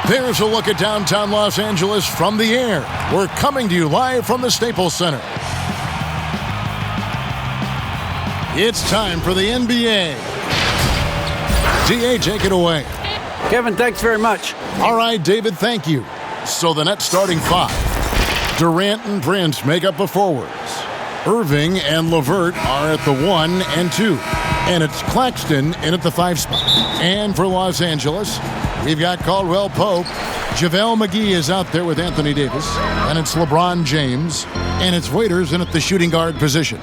There's a look at downtown Los Angeles from the air. We're coming to you live from the Staples Center. It's time for the NBA. DA, take it away. Kevin, thanks very much. All right, David, thank you. So the Nets starting five. Durant and Prince make up the forwards. Irving and LeVert are at the 1 and 2. And it's Claxton in at the 5 spot. And for Los Angeles, we've got Caldwell Pope. JaVale McGee is out there with Anthony Davis. And it's LeBron James. And it's Waiters in at the shooting guard position.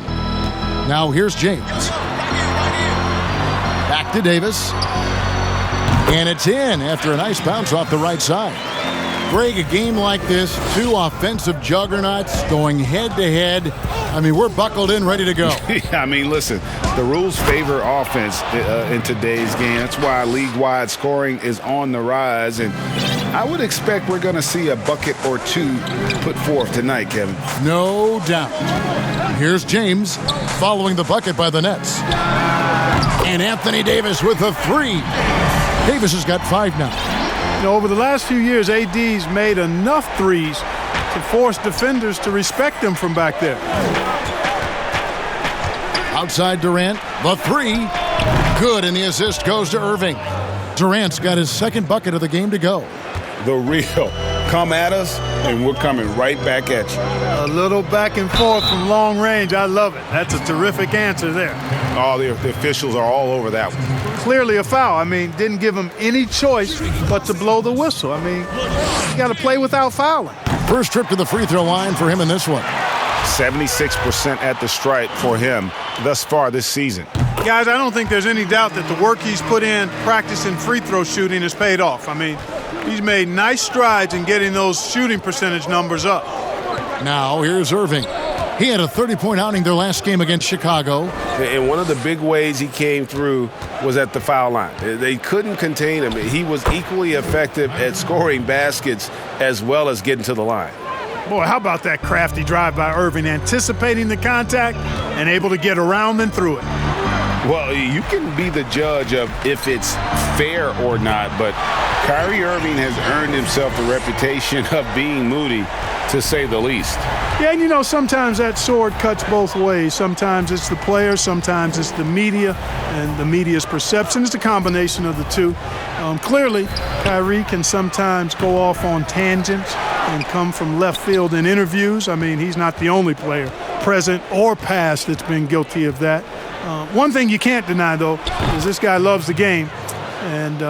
Now here's James. Back to Davis. And it's in after a nice bounce off the right side. Greg, a game like this, two offensive juggernauts going head-to-head. I mean, we're buckled in, ready to go. I mean, listen, the rules favor offense in today's game. That's why league-wide scoring is on the rise. And I would expect we're going to see a bucket or two put forth tonight, Kevin. No doubt. Here's James following the bucket by the Nets. And Anthony Davis with a 3. Davis has got 5 now. You know, over the last few years, AD's made enough threes to force defenders to respect him from back there. Outside Durant, the 3. Good, and the assist goes to Irving. Durant's got his second bucket of the game to go. The real. Come at us, and we're coming right back at you. A little back and forth from long range. I love it. That's a terrific answer there. Oh, the officials are all over that one. Clearly a foul. I mean, didn't give him any choice but to blow the whistle. I mean, you got to play without fouling. First trip to the free throw line for him in this one. 76% at the stripe for him thus far this season. Guys, I don't think there's any doubt that the work he's put in practicing free throw shooting has paid off. I mean, he's made nice strides in getting those shooting percentage numbers up. Now here's Irving. He had a 30-point outing their last game against Chicago. And one of the big ways he came through was at the foul line. They couldn't contain him. He was equally effective at scoring baskets as well as getting to the line. Boy, how about that crafty drive by Irving, anticipating the contact and able to get around and through it. Well, you can be the judge of if it's fair or not, but Kyrie Irving has earned himself the reputation of being moody, to say the least. Yeah, and you know, sometimes that sword cuts both ways. Sometimes it's the player, sometimes it's the media, and the media's perception. It's a combination of the two. Clearly, Kyrie can sometimes go off on tangents and come from left field in interviews. I mean, he's not the only player, present or past, that's been guilty of that. One thing you can't deny, though, is this guy loves the game. And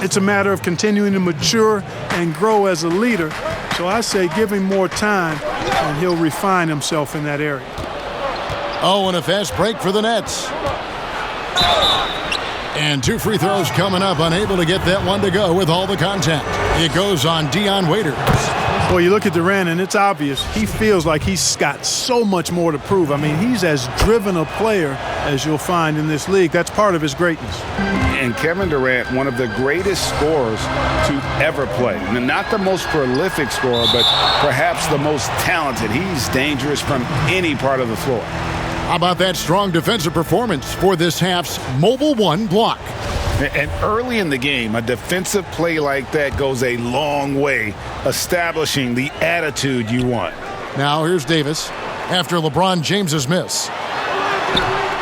it's a matter of continuing to mature and grow as a leader. So I say give him more time, and he'll refine himself in that area. Oh, and a fast break for the Nets. And 2 free throws coming up, unable to get that one to go with all the contact. It goes on Dion Waiters. Well, you look at Durant, and it's obvious. He feels like he's got so much more to prove. I mean, he's as driven a player as you'll find in this league. That's part of his greatness. And Kevin Durant, one of the greatest scorers to ever play. Not the most prolific scorer, but perhaps the most talented. He's dangerous from any part of the floor. How about that strong defensive performance for this half's Mobile One block? And early in the game, a defensive play like that goes a long way, establishing the attitude you want. Now here's Davis after LeBron James's miss.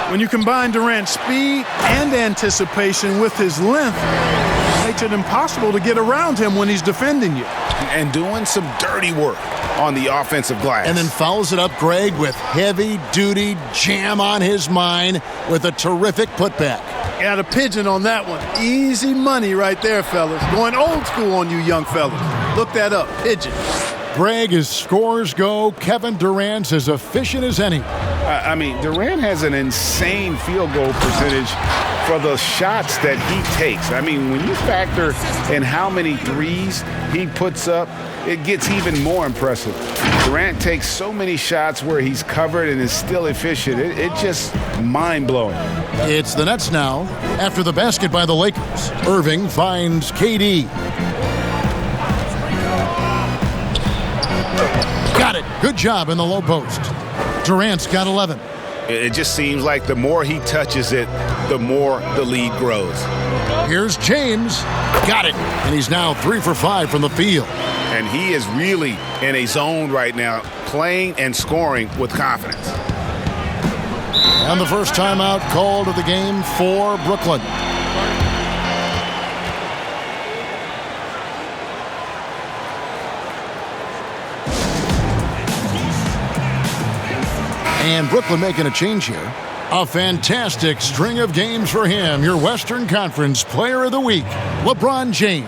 When you combine Durant's speed and anticipation with his length, it makes it impossible to get around him when he's defending you. And doing some dirty work on the offensive glass. And then fouls it up, Greg, with heavy-duty jam on his mind with a terrific putback. Got a pigeon on that one. Easy money right there, fellas. Going old school on you young fellas. Look that up, pigeon. Greg, as scores go, Kevin Durant's as efficient as any. I mean, Durant has an insane field goal percentage for the shots that he takes. I mean, when you factor in how many threes he puts up, it gets even more impressive. Durant takes so many shots where he's covered and is still efficient. It's just mind-blowing. It's the Nets now after the basket by the Lakers. Irving finds KD. Got it. Good job in the low post. Durant's got 11. It just seems like the more he touches it, the more the lead grows. Here's James. Got it. And he's now 3 for 5 from the field. And he is really in a zone right now, playing and scoring with confidence. And the first timeout called of the game for Brooklyn. And Brooklyn making a change here. A fantastic string of games for him. Your Western Conference Player of the Week, LeBron James.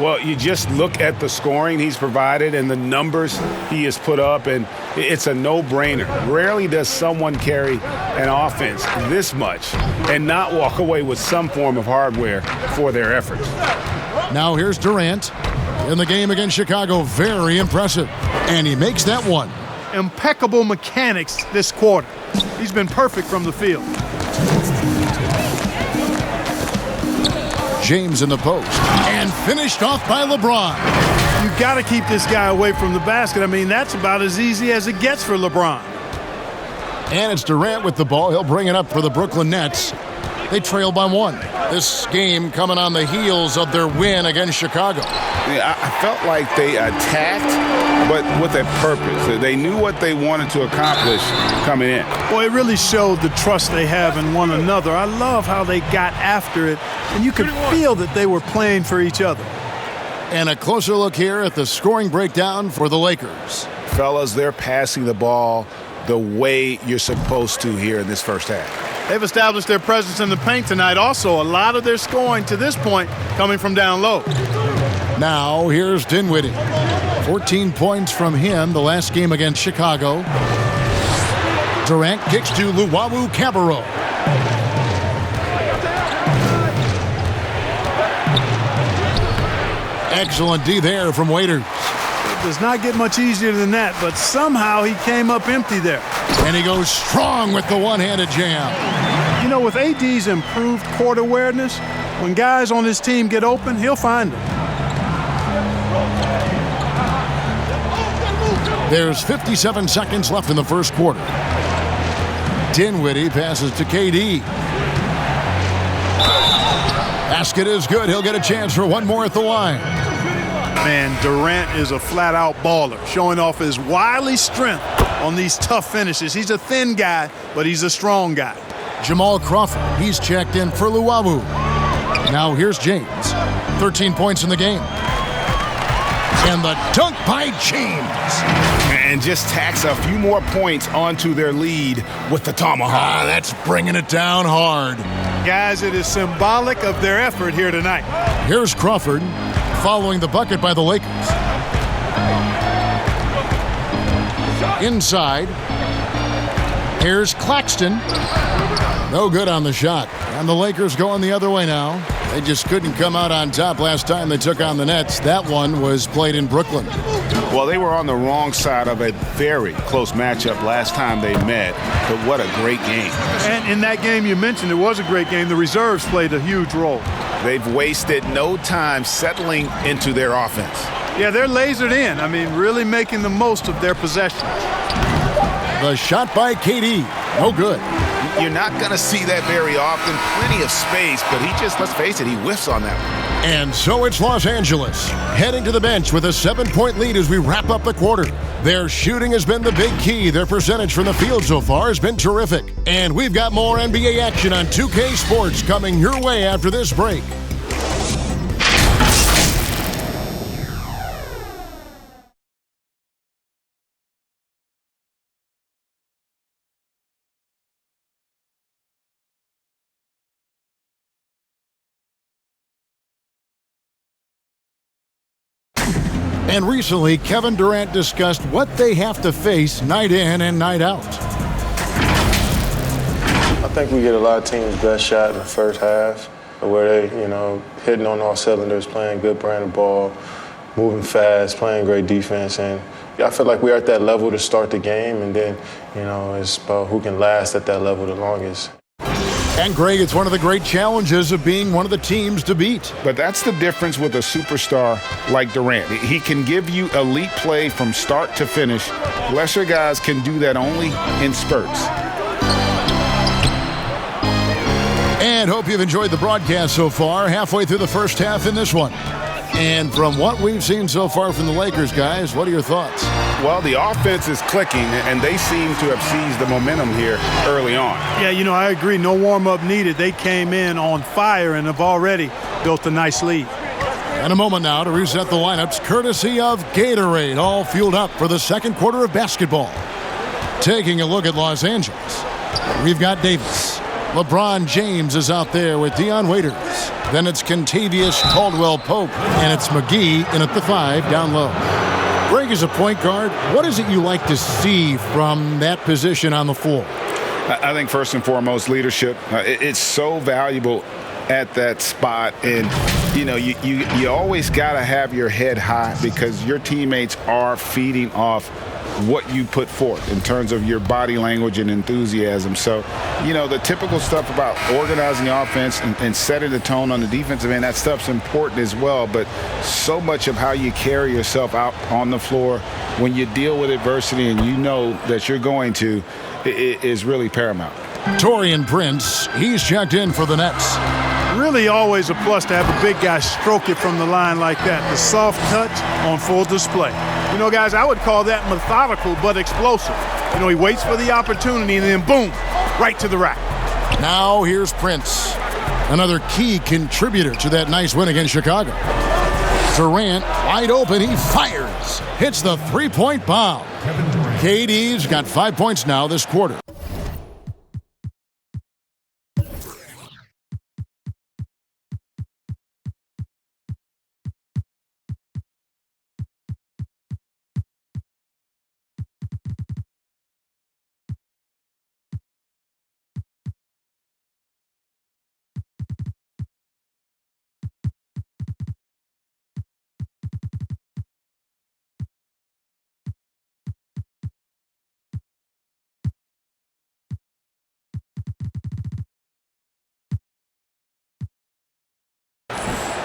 Well, you just look at the scoring he's provided and the numbers he has put up, and it's a no-brainer. Rarely does someone carry an offense this much and not walk away with some form of hardware for their efforts. Now here's Durant. In the game against Chicago, very impressive. And he makes that one. Impeccable mechanics this quarter. He's been perfect from the field. James in the post. And finished off by LeBron. You got to keep this guy away from the basket. I mean, that's about as easy as it gets for LeBron. And it's Durant with the ball. He'll bring it up for the Brooklyn Nets. They trail by 1. This game coming on the heels of their win against Chicago. Yeah, I felt like they attacked, but with a purpose. They knew what they wanted to accomplish coming in. Boy, it really showed the trust they have in one another. I love how they got after it, and you could feel that they were playing for each other. And a closer look here at the scoring breakdown for the Lakers. Fellas, they're passing the ball the way you're supposed to here in this first half. They've established their presence in the paint tonight. Also, a lot of their scoring to this point coming from down low. Now, here's Dinwiddie. 14 points from him the last game against Chicago. Durant kicks to Luwawu Cabarrot. Excellent D there from Waiters. It does not get much easier than that, but somehow he came up empty there. And he goes strong with the one-handed jam. You know, with AD's improved court awareness, when guys on his team get open, he'll find them. There's 57 seconds left in the first quarter. Dinwiddie passes to KD. Basket is good. He'll get a chance for one more at the line. Man, Durant is a flat-out baller, showing off his wily strength on these tough finishes. He's a thin guy, but he's a strong guy. Jamal Crawford, he's checked in for Luwawu. Now here's James. 13 points in the game. And the dunk by James. And just tacks a few more points onto their lead with the tomahawk. That's bringing it down hard. Guys, it is symbolic of their effort here tonight. Here's Crawford following the bucket by the Lakers. Inside. Here's Claxton. No good on the shot. And the Lakers going the other way now. They just couldn't come out on top last time they took on the Nets. That one was played in Brooklyn. Well, they were on the wrong side of a very close matchup last time they met, but what a great game. And in that game you mentioned, it was a great game. The reserves played a huge role. They've wasted no time settling into their offense. Yeah, they're lasered in. I mean, really making the most of their possession. The shot by KD. No good. You're not going to see that very often. Plenty of space, but he just, let's face it, he whiffs on that one. And so it's Los Angeles, heading to the bench with a 7-point lead as we wrap up the quarter. Their shooting has been the big key. Their percentage from the field so far has been terrific. And we've got more NBA action on 2K Sports coming your way after this break. And recently, Kevin Durant discussed what they have to face night in and night out. I think we get a lot of teams' best shot in the first half, where they, hitting on all cylinders, playing good brand of ball, moving fast, playing great defense. And I feel like we're at that level to start the game, and then, it's about who can last at that level the longest. And, Greg, it's one of the great challenges of being one of the teams to beat. But that's the difference with a superstar like Durant. He can give you elite play from start to finish. Lesser guys can do that only in spurts. And hope you've enjoyed the broadcast so far. Halfway through the first half in this one. And from what we've seen so far from the Lakers, guys, what are your thoughts? Well, the offense is clicking, and they seem to have seized the momentum here early on. Yeah, I agree. No warm-up needed. They came in on fire and have already built a nice lead. And a moment now to reset the lineups, courtesy of Gatorade, all fueled up for the second quarter of basketball. Taking a look at Los Angeles, we've got Davis. LeBron James is out there with Dion Waiters. Then it's Kentavious Caldwell-Pope, and it's McGee in at the 5 down low. Greg, as a point guard, what is it you like to see from that position on the floor? I think first and foremost, leadership. It's so valuable at that spot, and you always got to have your head high because your teammates are feeding off what you put forth in terms of your body language and enthusiasm. So, the typical stuff about organizing the offense and setting the tone on the defensive end, that stuff's important as well. But so much of how you carry yourself out on the floor when you deal with adversity and you know that you're going to is really paramount. Taurean Prince, he's checked in for the Nets. Really always a plus to have a big guy stroke it from the line like that. The soft touch on full display. Guys, I would call that methodical but explosive. He waits for the opportunity and then boom, right to the rack. Now here's Prince, another key contributor to that nice win against Chicago. Durant, wide open, he fires, hits the three-point bomb. KD's got 5 points now this quarter.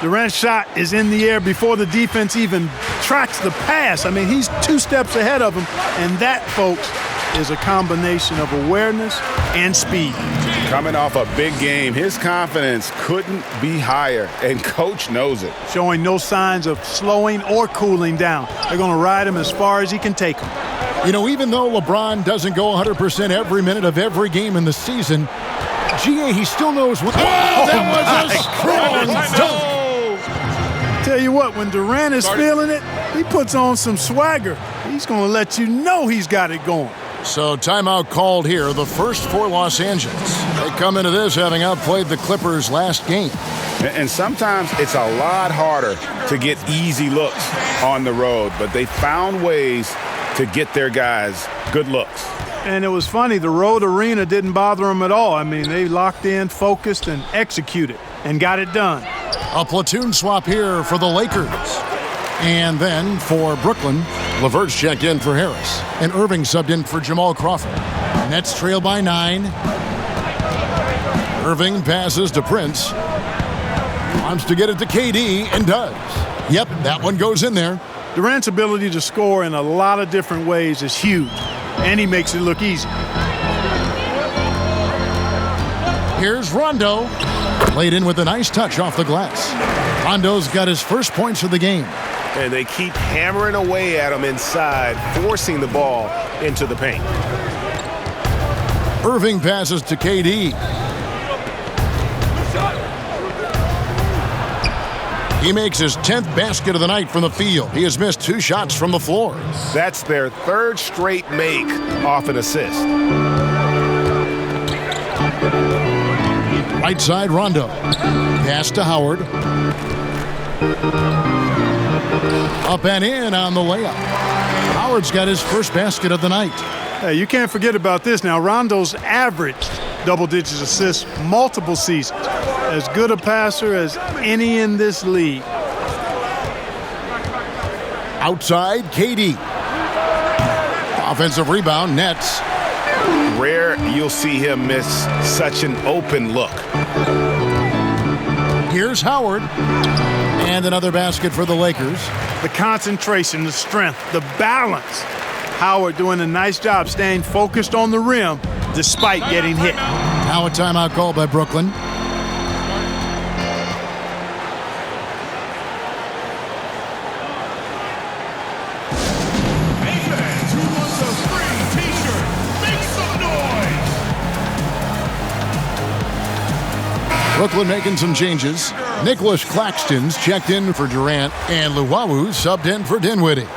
Durant's shot is in the air before the defense even tracks the pass. He's 2 steps ahead of him, and that, folks, is a combination of awareness and speed. Coming off a big game, his confidence couldn't be higher, and Coach knows it. Showing no signs of slowing or cooling down. They're going to ride him as far as he can take him. Even though LeBron doesn't go 100% every minute of every game in the season, he still knows what... that was a strong dunk! Tell you what, when Durant is feeling it, he puts on some swagger. He's going to let you know he's got it going. So timeout called here, the first for Los Angeles. They come into this having outplayed the Clippers last game. And sometimes it's a lot harder to get easy looks on the road, but they found ways to get their guys good looks. And it was funny, the road arena didn't bother them at all. They locked in, focused, and executed, and got it done. A platoon swap here for the Lakers. And then for Brooklyn, LeVert's checked in for Harris. And Irving subbed in for Jamal Crawford. Nets trail by 9. Irving passes to Prince. Wants to get it to KD and does. Yep, that one goes in there. Durant's ability to score in a lot of different ways is huge. And he makes it look easy. Here's Rondo. Played in with a nice touch off the glass. Rondo's got his first points of the game. And they keep hammering away at him inside, forcing the ball into the paint. Irving passes to KD. He makes his 10th basket of the night from the field. He has missed 2 shots from the floor. That's their 3rd straight make off an assist. Right side, Rondo. Pass to Howard. Up and in on the layup. Howard's got his first basket of the night. Hey, you can't forget about this now. Rondo's averaged double-digit assists multiple seasons. As good a passer as any in this league. Outside, KD. Offensive rebound, Nets. Rare you'll see him miss such an open look. Here's Howard. And another basket for the Lakers. The concentration, the strength, the balance. Howard doing a nice job staying focused on the rim despite getting hit. Now a timeout called by Brooklyn. Brooklyn making some changes. Nicholas Claxton's checked in for Durant, and Luwawu subbed in for Dinwiddie.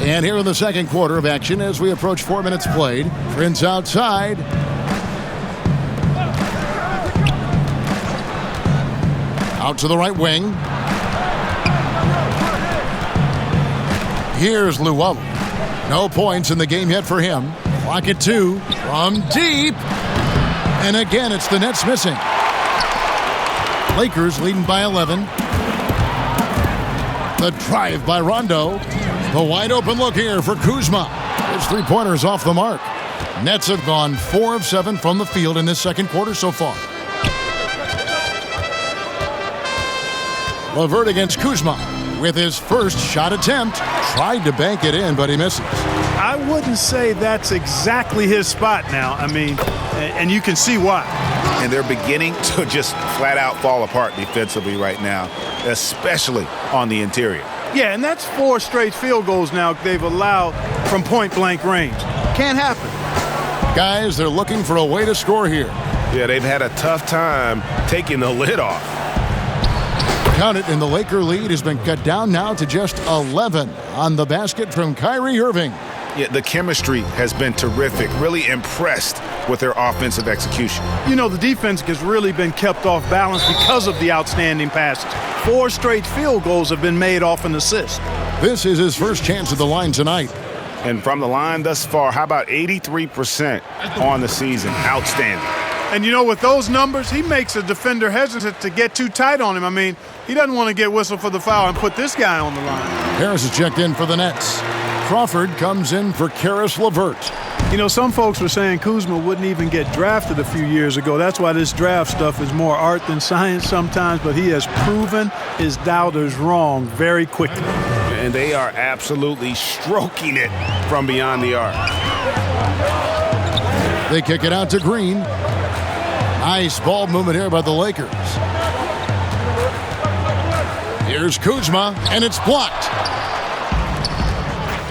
And here in the second quarter of action as we approach 4 minutes played. Prince outside. Out to the right wing. Here's Luwawu. No points in the game yet for him. Clock at 2 from deep. And again, it's the Nets missing. Lakers leading by 11. The drive by Rondo. The wide open look here for Kuzma. His three-pointers off the mark. Nets have gone 4 of 7 from the field in this second quarter so far. LeVert against Kuzma with his first shot attempt. Tried to bank it in, but he misses. I wouldn't say that's exactly his spot now. I mean, and you can see why. And they're beginning to just flat out fall apart defensively right now, especially on the interior. Yeah, and that's 4 straight field goals now they've allowed from point-blank range. Can't happen. Guys, they're looking for a way to score here. Yeah, they've had a tough time taking the lid off. Count it, and the Laker lead has been cut down now to just 11 on the basket from Kyrie Irving. Yeah, the chemistry has been terrific. Really impressed with their offensive execution. You know, the defense has really been kept off balance because of the outstanding passes. 4 straight field goals have been made off an assist. This is his first chance at the line tonight. And from the line thus far, how about 83% on the season? Outstanding. And you know, with those numbers, he makes a defender hesitant to get too tight on him. I mean, he doesn't want to get whistled for the foul and put this guy on the line. Harris is checked in for the Nets. Crawford comes in for Karis LeVert. You know, some folks were saying Kuzma wouldn't even get drafted a few years ago. That's why this draft stuff is more art than science sometimes, but he has proven his doubters wrong very quickly. And they are absolutely stroking it from beyond the arc. They kick it out to Green. Nice ball movement here by the Lakers. Here's Kuzma, and it's blocked.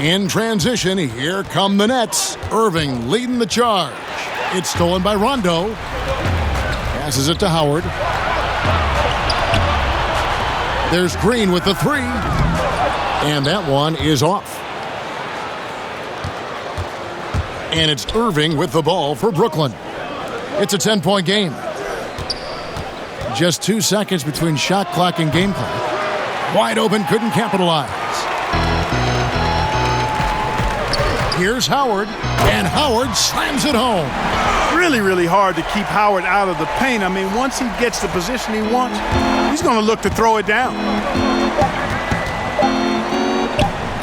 In transition, here come the Nets. Irving leading the charge. It's stolen by Rondo. Passes it to Howard. There's Green with the 3. And that one is off. And it's Irving with the ball for Brooklyn. It's a 10-point game. Just 2 seconds between shot clock and game clock. Wide open, couldn't capitalize. Here's Howard, and Howard slams it home. Really, really hard to keep Howard out of the paint. I mean, once he gets the position he wants, he's going to look to throw it down.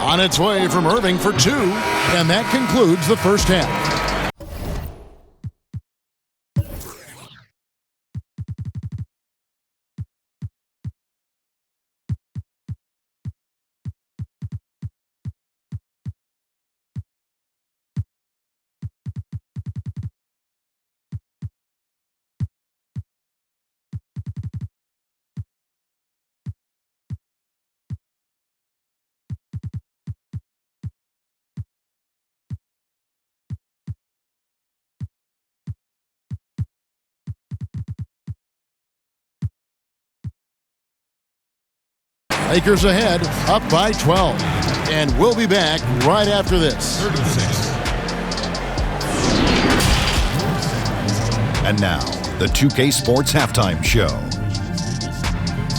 On its way from Irving for 2, and that concludes the first half. Lakers ahead, up by 12. And we'll be back right after this. And now, the 2K Sports Halftime Show.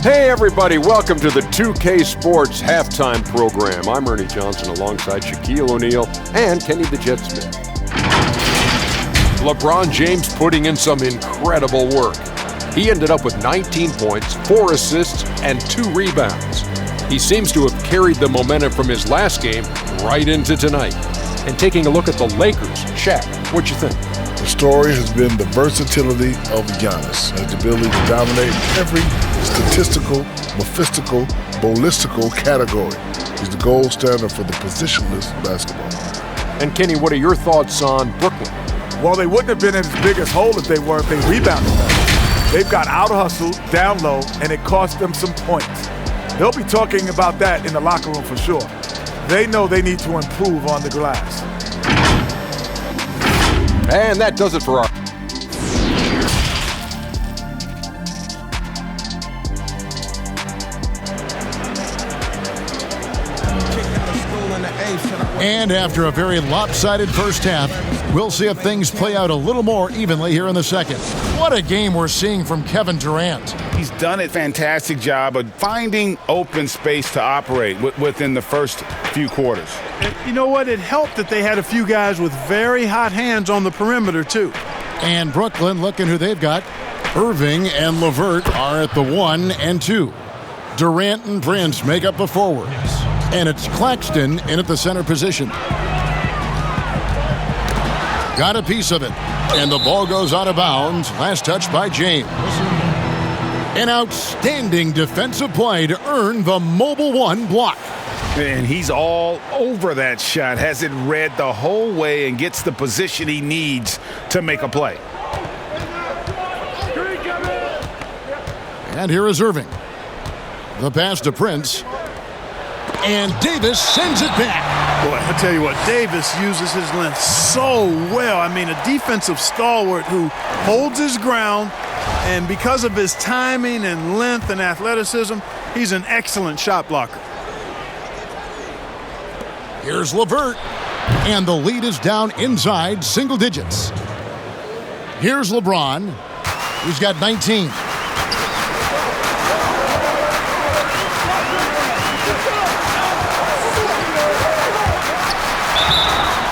Hey everybody, welcome to the 2K Sports Halftime Program. I'm Ernie Johnson alongside Shaquille O'Neal and Kenny the Jet Smith. LeBron James putting in some incredible work. He ended up with 19 points, 4 assists, and 2 rebounds. He seems to have carried the momentum from his last game right into tonight. And taking a look at the Lakers, Shaq, what'd you think? The story has been the versatility of Giannis, has the ability to dominate every statistical, mephistical, ballistical category. He's the gold standard for the positionless basketball. And Kenny, what are your thoughts on Brooklyn? Well, they wouldn't have been in as big a hole if they rebounded better. They've got out-hustled, down low, and it cost them some points. They'll be talking about that in the locker room for sure. They know they need to improve on the glass. And that does it for our And after a very lopsided first half, we'll see if things play out a little more evenly here in the second. What a game we're seeing from Kevin Durant. He's done a fantastic job of finding open space to operate within the first few quarters. You know what? It helped that they had a few guys with very hot hands on the perimeter, too. And Brooklyn, looking who they've got. Irving and LeVert are at the 1 and 2. Durant and Prince make up the forwards. And it's Claxton in at the center position. Got a piece of it. And the ball goes out of bounds. Last touch by James. An outstanding defensive play to earn the mobile 1 block. And he's all over that shot. Has it read the whole way and gets the position he needs to make a play. And here is Irving. The pass to Prince. And Davis sends it back. Boy, I tell you what, Davis uses his length so well. I mean, a defensive stalwart who holds his ground, and because of his timing and length and athleticism, he's an excellent shot blocker. Here's LeVert, and the lead is down inside single digits. Here's LeBron, who's got 19.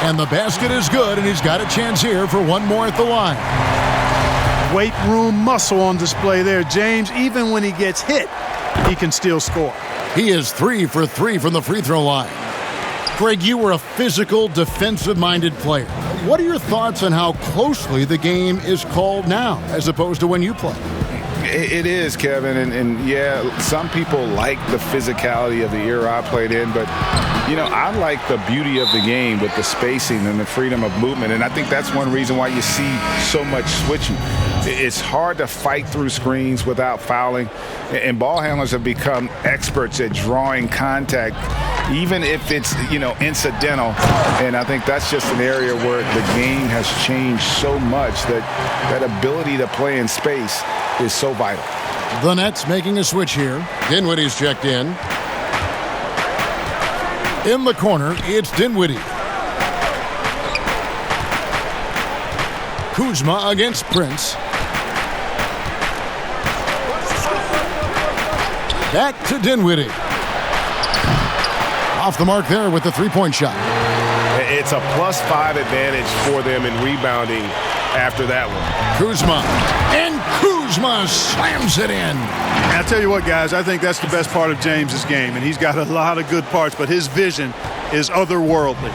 And the basket is good, and he's got a chance here for one more at the line. Weight room muscle on display there, James. Even when he gets hit, he can still score. He is 3 for 3 from the free throw line. Greg, you were a physical, defensive-minded player. What are your thoughts on how closely the game is called now as opposed to when you played? It is, Kevin, and yeah, some people like the physicality of the era I played in, but, you know, I like the beauty of the game with the spacing and the freedom of movement, and I think that's one reason why you see so much switching. It's hard to fight through screens without fouling, and ball handlers have become experts at drawing contact, even if it's, you know, incidental, and I think that's just an area where the game has changed so much that that ability to play in space is so vital. The Nets making a switch here. Dinwiddie's checked in. In the corner, it's Dinwiddie. Kuzma against Prince. Back to Dinwiddie. Off the mark there with the three-point shot. It's a +5 advantage for them in rebounding after that one. Kuzma. And Kuzma slams it in. And I'll tell you what, guys, I think that's the best part of James's game, and he's got a lot of good parts, but his vision is otherworldly.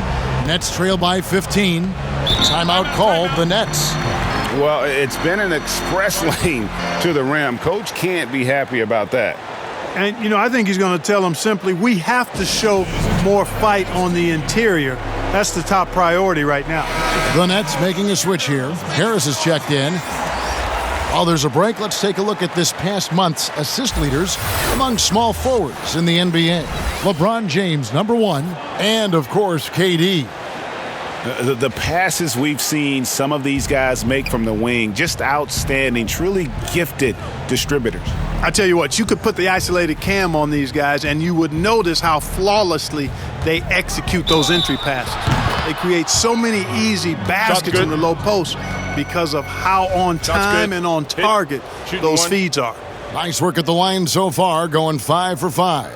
Nets trail by 15. Timeout called the Nets. Well, it's been an express lane to the rim. Coach can't be happy about that. And, you know, I think he's going to tell them simply, we have to show more fight on the interior. That's the top priority right now. The Nets making a switch here. Harris is checked in. While there's a break, let's take a look at this past month's assist leaders among small forwards in the NBA. LeBron James, #1, and, of course, KD. The passes we've seen some of these guys make from the wing, just outstanding, truly gifted distributors. I tell you what, you could put the isolated cam on these guys and you would notice how flawlessly they execute those entry passes. They create so many easy baskets in the low post because of how on time and on target those feeds are. Nice work at the line so far, going 5 for 5.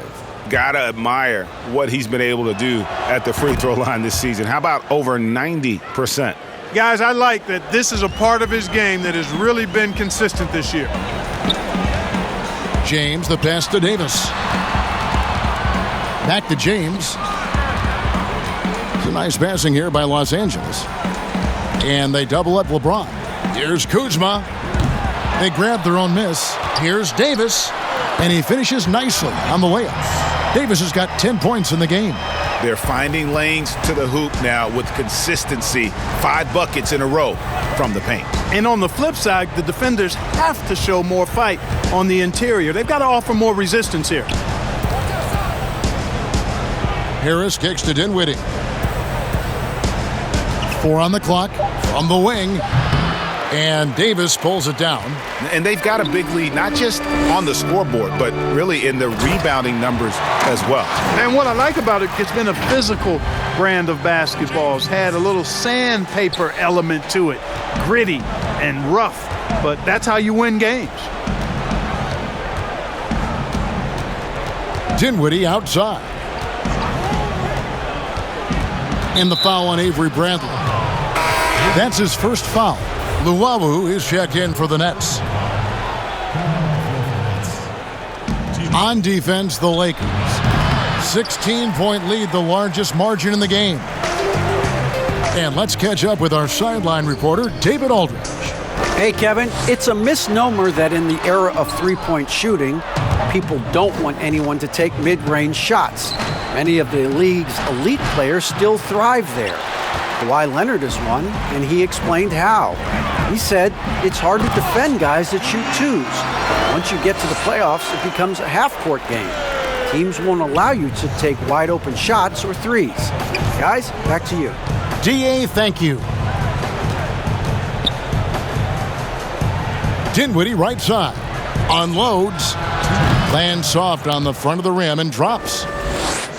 Gotta admire what he's been able to do at the free throw line this season. How about over 90%? Guys, I like that this is a part of his game that has really been consistent this year. James, the pass to Davis. Back to James. It's a nice passing here by Los Angeles. And they double up LeBron. Here's Kuzma. They grab their own miss. Here's Davis. And he finishes nicely on the layup. Davis has got 10 points in the game. They're finding lanes to the hoop now with consistency. 5 buckets in a row from the paint. And on the flip side, the defenders have to show more fight on the interior. They've got to offer more resistance here. Harris kicks to Dinwiddie. 4 on the clock. From the wing. And Davis pulls it down. And they've got a big lead, not just on the scoreboard, but really in the rebounding numbers as well. And what I like about it, it's been a physical brand of basketball. It's had a little sandpaper element to it, gritty and rough, but that's how you win games. Dinwiddie outside. And the foul on Avery Bradley. That's his first foul. Luwawu is checked in for the Nets. On defense, the Lakers. 16-point lead, the largest margin in the game. And let's catch up with our sideline reporter, David Aldridge. Hey, Kevin, it's a misnomer that in the era of three-point shooting, people don't want anyone to take mid-range shots. Many of the league's elite players still thrive there. Kawhi Leonard is one, and he explained how. He said it's hard to defend guys that shoot twos. Once you get to the playoffs, it becomes a half-court game. Teams won't allow you to take wide-open shots or threes. Guys, back to you. DA, thank you. Dinwiddie right side. Unloads. Lands soft on the front of the rim and drops.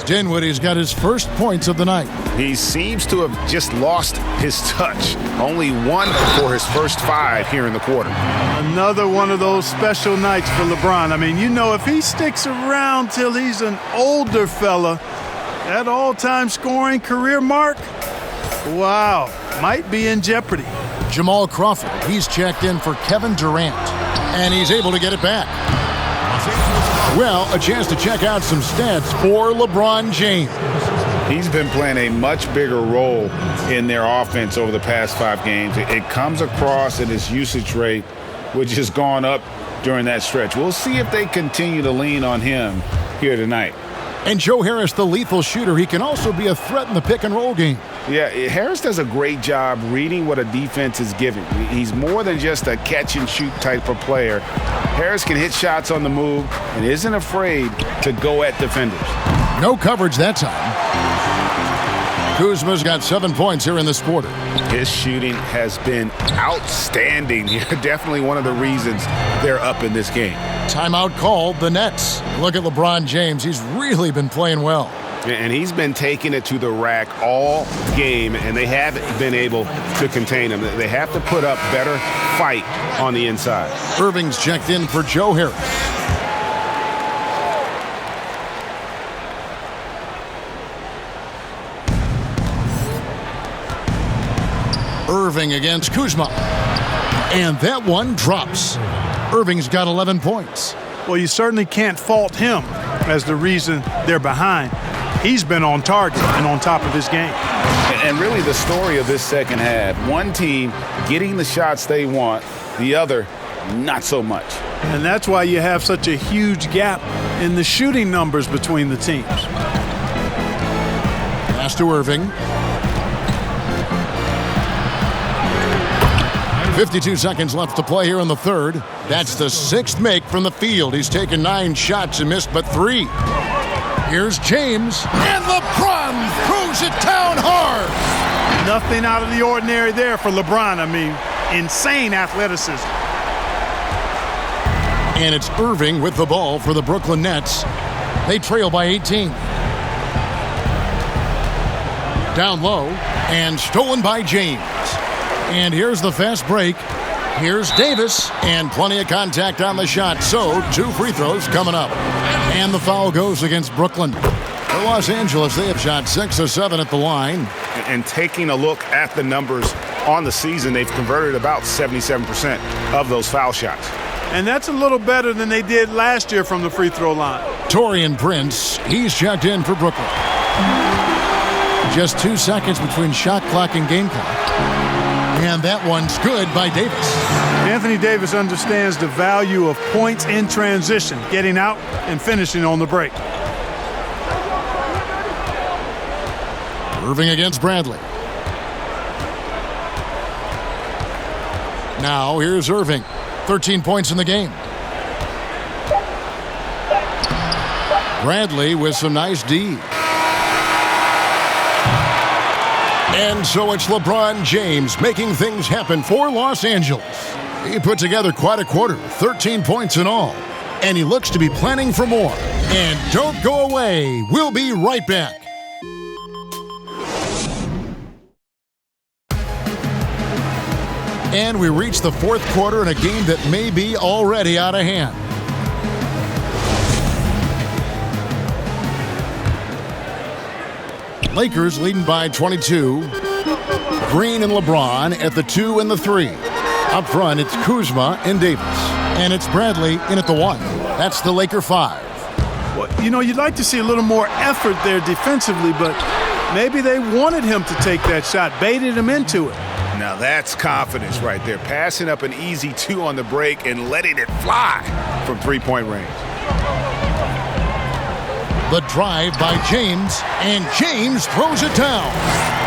Dinwiddie's got his first points of the night. He seems to have just lost his touch. Only one for his first 5 here in the quarter. Another one of those special nights for LeBron. I mean, you know, if he sticks around till he's an older fella, that all-time scoring career mark, wow, might be in jeopardy. Jamal Crawford, he's checked in for Kevin Durant, and he's able to get it back. Well, a chance to check out some stats for LeBron James. He's been playing a much bigger role in their offense over the past 5 games. It comes across in his usage rate, which has gone up during that stretch. We'll see if they continue to lean on him here tonight. And Joe Harris, the lethal shooter, he can also be a threat in the pick-and-roll game. Yeah, Harris does a great job reading what a defense is giving. He's more than just a catch-and-shoot type of player. Harris can hit shots on the move and isn't afraid to go at defenders. No coverage that time. Kuzma's got 7 points here in this quarter. His shooting has been outstanding. Definitely one of the reasons they're up in this game. Timeout called, the Nets. Look at LeBron James. He's really been playing well. And he's been taking it to the rack all game, and they haven't been able to contain him. They have to put up better fight on the inside. Irving's checked in for Joe Harris. Irving against Kuzma. And that one drops. Irving's got 11 points. Well, you certainly can't fault him as the reason they're behind. He's been on target and on top of his game. And really the story of this second half, one team getting the shots they want, the other not so much. And that's why you have such a huge gap in the shooting numbers between the teams. Pass to Irving. 52 seconds left to play here in the third. That's the 6th make from the field. He's taken 9 shots and missed but 3. Here's James. And LeBron throws it down hard. Nothing out of the ordinary there for LeBron. I mean, insane athleticism. And it's Irving with the ball for the Brooklyn Nets. They trail by 18. Down low and stolen by James. And here's the fast break. Here's Davis, and plenty of contact on the shot. So 2 free throws coming up. And the foul goes against Brooklyn. For Los Angeles, they have shot 6 of 7 at the line. And taking a look at the numbers on the season, they've converted about 77% of those foul shots. And that's a little better than they did last year from the free throw line. Taurean Prince, he's checked in for Brooklyn. Just 2 seconds between shot clock and game clock. And that one's good by Davis. Anthony Davis understands the value of points in transition, getting out and finishing on the break. Irving against Bradley. Now here's Irving. 13 points in the game. Bradley with some nice D. And so it's LeBron James making things happen for Los Angeles. He put together quite a quarter, 13 points in all. And he looks to be planning for more. And don't go away. We'll be right back. And we reach the fourth quarter in a game that may be already out of hand. Lakers leading by 22. Green and LeBron at the 2 and the 3. Up front, it's Kuzma and Davis. And it's Bradley in at the 1. That's the Laker 5. Well, you'd like to see a little more effort there defensively, but maybe they wanted him to take that shot, baited him into it. Now that's confidence right there. Passing up an easy 2 on the break and letting it fly from three-point range. The drive by James, and James throws it down.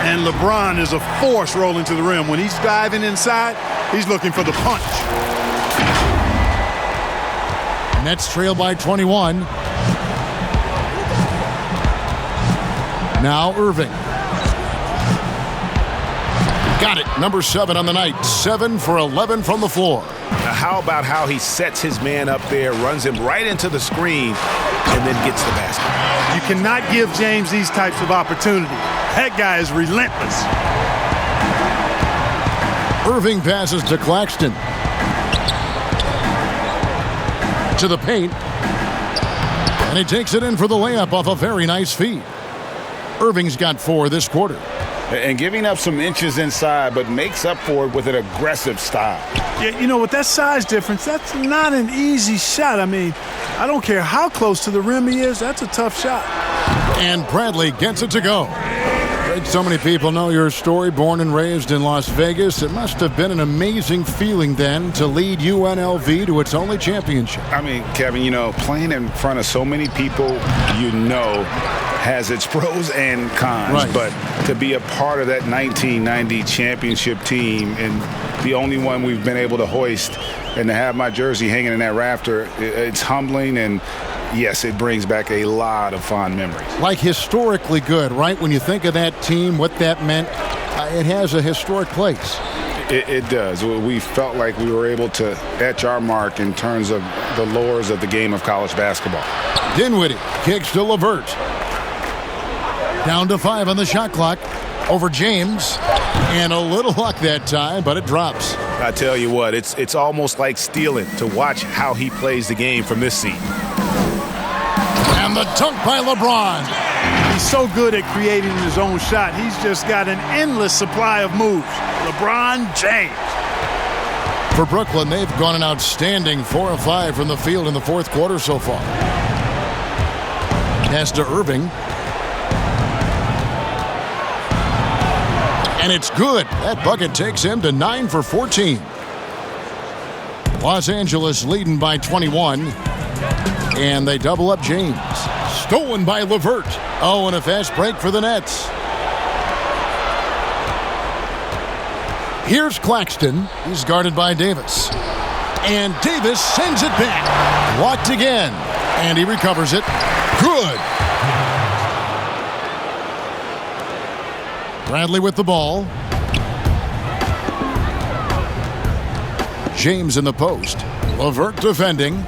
And LeBron is a force rolling to the rim. When he's diving inside, he's looking for the punch. Nets trail by 21. Now Irving. Got it. Number 7 on the night. 7 for 11 from the floor. Now how about how he sets his man up there, runs him right into the screen, and then gets the basket. You cannot give James these types of opportunity. That guy is relentless. Irving passes to Claxton. To the paint. And he takes it in for the layup off a very nice feed. Irving's got 4 this quarter. And giving up some inches inside, but makes up for it with an aggressive style. Yeah, with that size difference, that's not an easy shot. I mean, I don't care how close to the rim he is, that's a tough shot. And Bradley gets it to go. So many people know your story, born and raised in Las Vegas. It must have been an amazing feeling then to lead UNLV to its only championship. I mean, Kevin, playing in front of so many people has its pros and cons. Right. But to be a part of that 1990 championship team and the only one we've been able to hoist and to have my jersey hanging in that rafter, it's humbling, and yes, it brings back a lot of fond memories. Like historically good, right? When you think of that team, what that meant, it has a historic place. It does. We felt like we were able to etch our mark in terms of the lores of the game of college basketball. Dinwiddie kicks to LeVert. Down to 5 on the shot clock. Over James. And a little luck that time, but it drops. I tell you what, it's almost like stealing to watch how he plays the game from this seat. And the dunk by LeBron. He's so good at creating his own shot. He's just got an endless supply of moves. LeBron James. For Brooklyn, they've gone an outstanding 4 of 5 from the field in the fourth quarter so far. Pass to Irving. And it's good. That bucket takes him to 9 for 14. Los Angeles leading by 21. And they double up James. Stolen by LeVert. Oh, and a fast break for the Nets. Here's Claxton. He's guarded by Davis. And Davis sends it back. Blocked again. And he recovers it. Good. Bradley with the ball. James in the post. LeVert defending.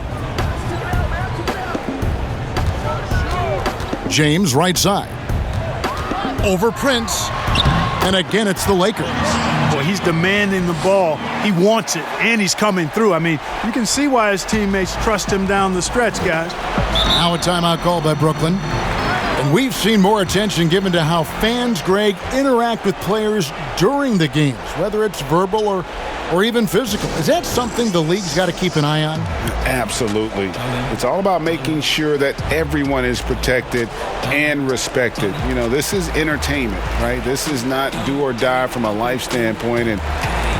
James right side. Over Prince. And again, it's the Lakers. Boy, he's demanding the ball. He wants it, and he's coming through. I mean, you can see why his teammates trust him down the stretch, guys. Now a timeout call by Brooklyn. And we've seen more attention given to how fans, Greg, interact with players during the games, whether it's verbal or even physical. Is that something the league's got to keep an eye on? Absolutely. It's all about making sure that everyone is protected and respected. This is entertainment, right? This is not do or die from a life standpoint, and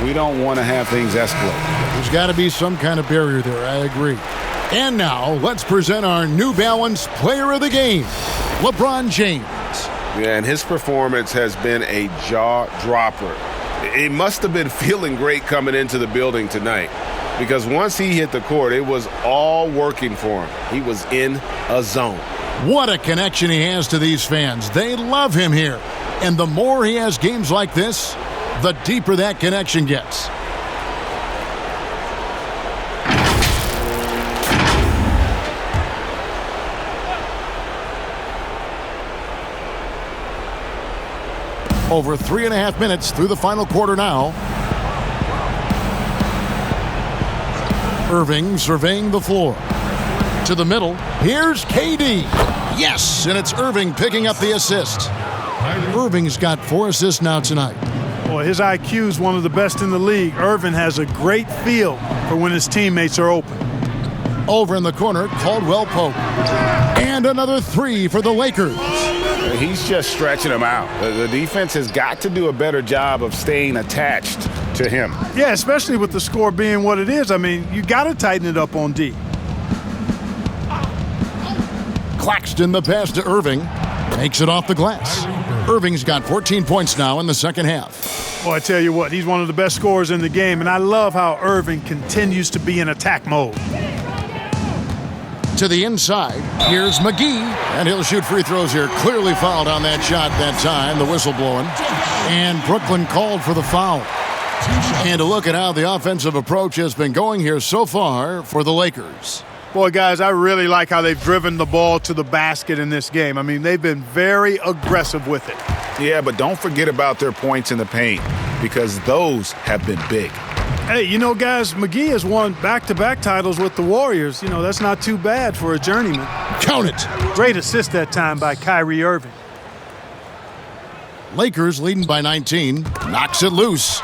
we don't want to have things escalate. There's got to be some kind of barrier there. I agree. And now, let's present our New Balance Player of the Game, LeBron James. Yeah, and his performance has been a jaw-dropper. It must have been feeling great coming into the building tonight, because once he hit the court, it was all working for him. He was in a zone. What a connection he has to these fans. They love him here. And the more he has games like this, the deeper that connection gets. Over 3.5 minutes through the final quarter now. Irving surveying the floor. To the middle. Here's KD. Yes, and it's Irving picking up the assist. Irving's got 4 assists now tonight. Boy, his IQ is one of the best in the league. Irving has a great feel for when his teammates are open. Over in the corner, Caldwell Pope. And another 3 for the Lakers. He's just stretching them out. The defense has got to do a better job of staying attached to him. Yeah, especially with the score being what it is. I mean, you got to tighten it up on D. Claxton the pass to Irving. Makes it off the glass. Irving's got 14 points now in the second half. Well, I tell you what, he's one of the best scorers in the game, and I love how Irving continues to be in attack mode. To the inside, here's McGee, and he'll shoot free throws here. Clearly fouled on that shot that time, the whistle blowing. And Brooklyn called for the foul. And a look at how the offensive approach has been going here so far for the Lakers. Boy, guys, I really like how they've driven the ball to the basket in this game. I mean, they've been very aggressive with it. Yeah, but don't forget about their points in the paint, because those have been big. Hey, you know, guys, McGee has won back-to-back titles with the Warriors. You know, that's not too bad for a journeyman. Count it. Great assist that time by Kyrie Irving. Lakers leading by 19. Knocks it loose.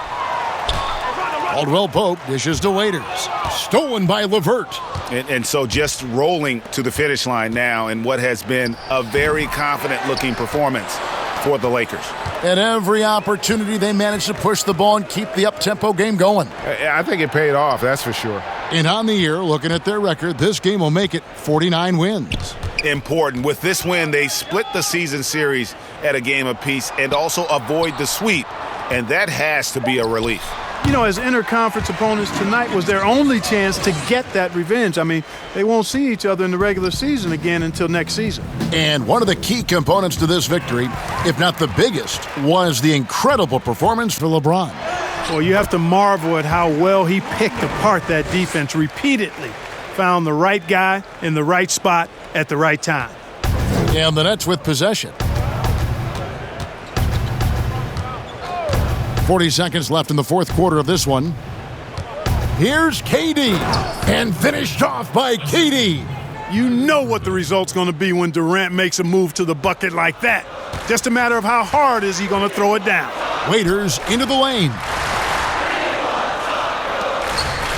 Caldwell Pope dishes to Waiters. Stolen by LeVert. And so just rolling to the finish line now in what has been a very confident-looking performance for the Lakers. At every opportunity, they managed to push the ball and keep the up-tempo game going. I think it paid off, that's for sure. And on the year, looking at their record, this game will make it 49 wins. Important. With this win, they split the season series at a game apiece and also avoid the sweep, and that has to be a relief. You know, as interconference opponents, tonight was their only chance to get that revenge. I mean, they won't see each other in the regular season again until next season. And one of the key components to this victory, if not the biggest, was the incredible performance for LeBron. Well, you have to marvel at how well he picked apart that defense repeatedly. Found the right guy in the right spot at the right time. And the Nets with possession. 40 seconds left in the fourth quarter of this one. Here's KD, and finished off by KD. You know what the result's going to be when Durant makes a move to the bucket like that. Just a matter of how hard is he going to throw it down. Waiters into the lane.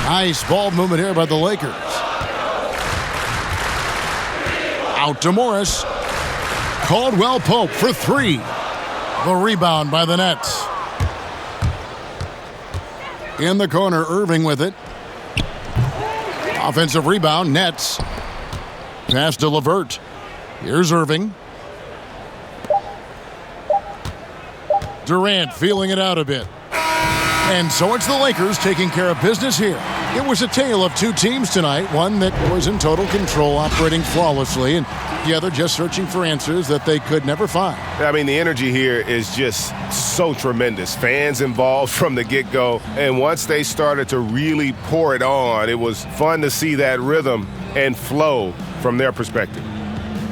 Nice ball movement here by the Lakers. Out to Morris. Caldwell Pope for 3. The rebound by the Nets. In the corner, Irving with it. Offensive rebound, Nets. Pass to LeVert. Here's Irving. Durant feeling it out a bit. And so it's the Lakers taking care of business here. It was a tale of two teams tonight, one that was in total control, operating flawlessly, and the other just searching for answers that they could never find. I mean, the energy here is just so tremendous. Fans involved from the get-go, and once they started to really pour it on, it was fun to see that rhythm and flow from their perspective.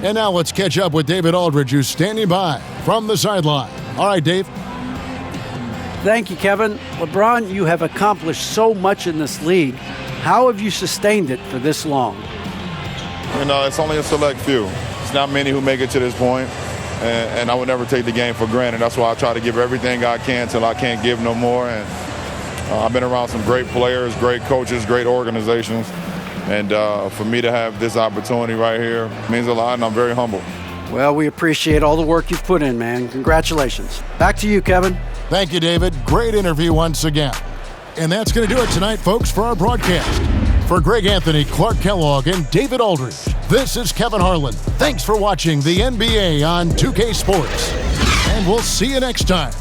And now let's catch up with David Aldridge, who's standing by from the sideline. All right, Dave. Thank you, Kevin. LeBron, you have accomplished so much in this league. How have you sustained it for this long? You know, it's only a select few. It's not many who make it to this point, and I would never take the game for granted. That's why I try to give everything I can till I can't give no more. And I've been around some great players, great coaches, great organizations, and for me to have this opportunity right here means a lot, and I'm very humbled. Well, we appreciate all the work you've put in, man. Congratulations. Back to you, Kevin. Thank you, David. Great interview once again. And that's going to do it tonight, folks, for our broadcast. For Greg Anthony, Clark Kellogg, and David Aldridge, this is Kevin Harlan. Thanks for watching the NBA on 2K Sports. And we'll see you next time.